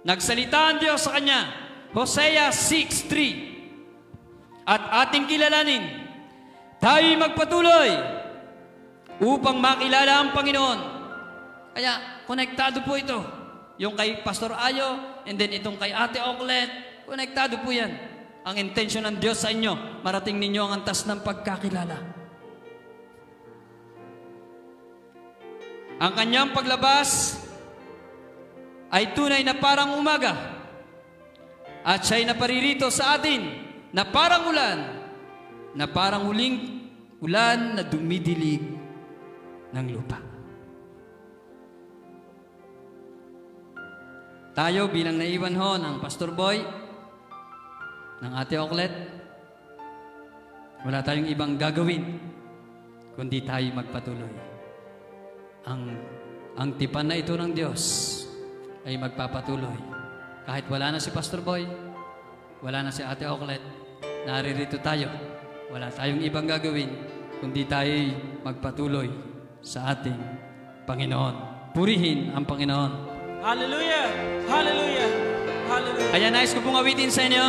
Nagsalita ang Diyos sa kanya, Hosea 6:3. At ating kilalanin, tayo'y magpatuloy upang makilala ang Panginoon. Kaya, konektado po ito. Yung kay Pastor Ayo, and then itong kay Ate Oklet, konektado po yan. Ang intensyon ng Diyos sa inyo, marating ninyo ang antas ng pagkakilala. Ang kanyang paglabas ay tunay na parang umaga, at siya'y naparirito sa atin na parang ulan, na parang huling ulan na dumidilig ng lupa. Tayo bilang naiwan ho ng Pastor Boy, ng Ate Oklet, wala tayong ibang gagawin kundi tayo magpatuloy. Ang tipan na ito ng Diyos ay magpapatuloy. Kahit wala na si Pastor Boy, wala na si Ate Oklet, naririto tayo. Wala tayong ibang gagawin kundi tayo magpatuloy sa ating Panginoon. Purihin ang Panginoon. Hallelujah! Hallelujah! Hallelujah! Kaya nais ko pong awitin sa inyo.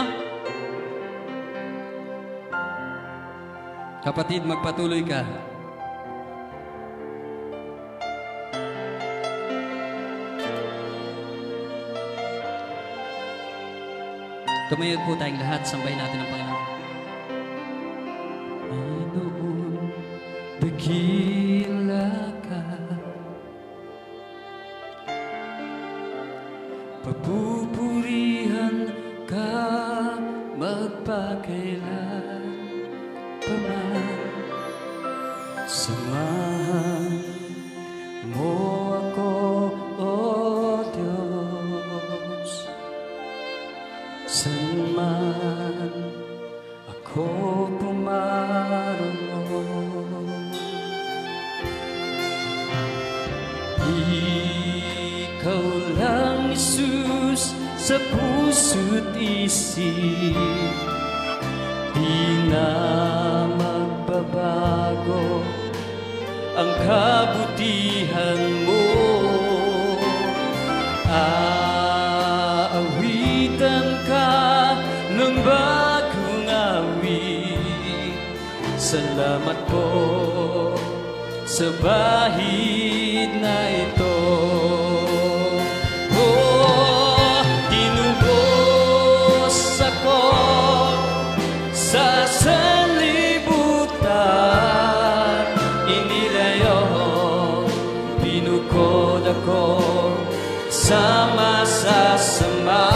Kapatid, magpatuloy ka. Tumayod po tayong lahat, sambahin natin ang Panginoon. Panginoon, dakila ka, papupurihan ka, magpakailan paman. Samahan mo ako, O Diyos, saan man ako pumaroon. Ikaw lang, Jesus, sa puso't isip, di na magbabago ang kabutihan mo. Aawitan ka ng bagong awit. Salamat po sa bahid na ito. Tinubos ako sa sanlibutan, inilayo, binukod ako sa masasama.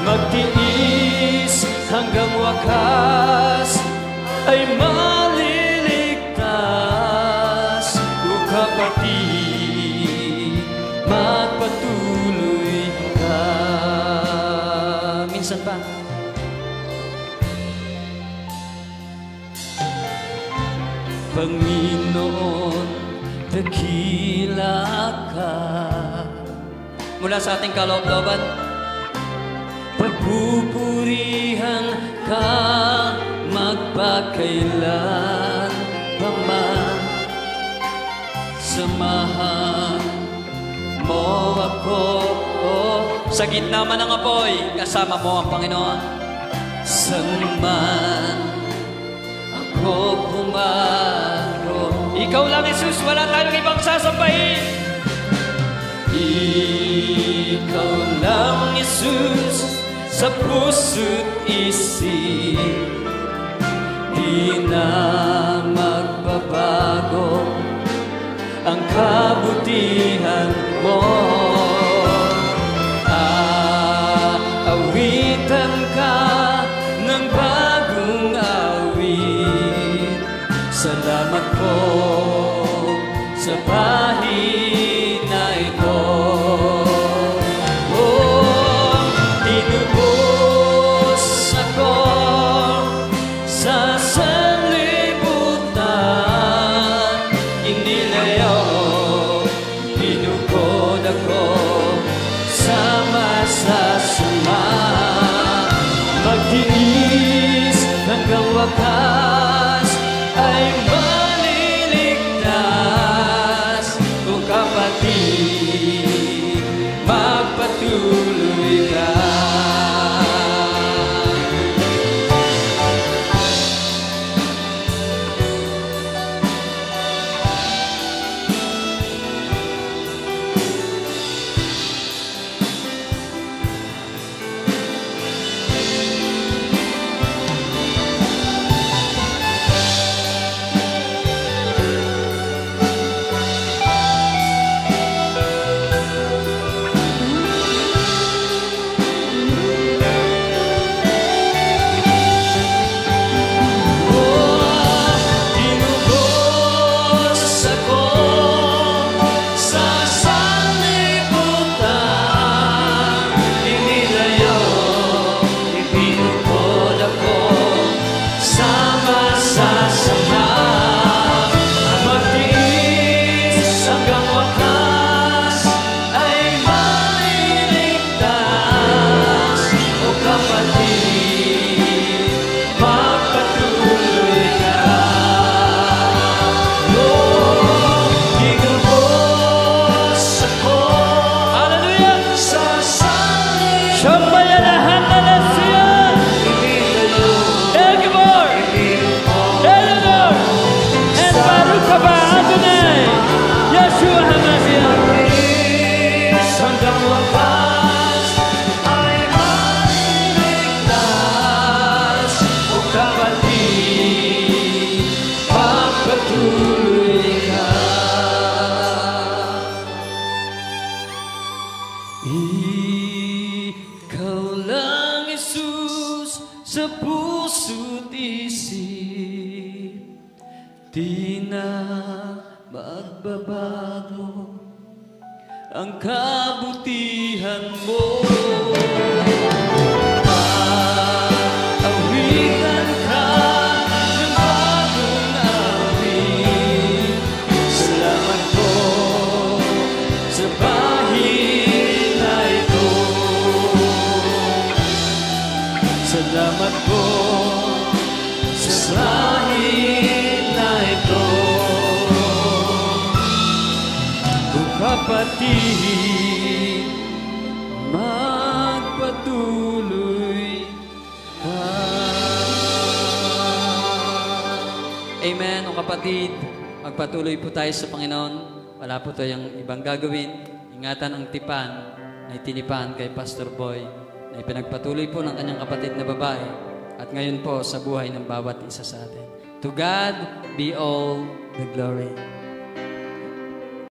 Magtiis hanggang wakas ay maliligtas. O kapatid, magpatuloy ka. Minsan pa, Panginoon, dakila ka. Mula sa ating kaloob-looban, pagpupurihan ka, magpakailan paman. Samahan mo ako, sa gitna man ng apoy, kasama mo ang Panginoon. Saan man ako pumaro, ikaw lang, Jesus, wala tayong ibang sasambahin. Ikaw lang, Jesus, sa puso't isip, di na magbabago ang kabutihan mo. Aawitan ka ng bagong awit. Salamat po sa bahid na ito. Tinubos ako sa sanlibutan, inilayo, binukod ako sa masasama. Magtiis hanggang wakas ay maliligtas. O kapatid, magpatuloy Ikaw lang, Jesus, sa puso't isip, di na magbabago ang kabutihan mo. Awitan ka ng bagong awit. Salamat po sa bahid na ito. Salamat po sa bahid na ito. Kung kapatid, magpatuloy ka. Amen. O kapatid, magpatuloy po tayo sa Panginoon. Wala po tayong ibang gagawin. Ingatan ang tipan na itinipan kay Pastor Boy na ipinagpatuloy po ng kanyang kapatid na babae at ngayon po sa buhay ng bawat isa sa atin. To God be all the glory.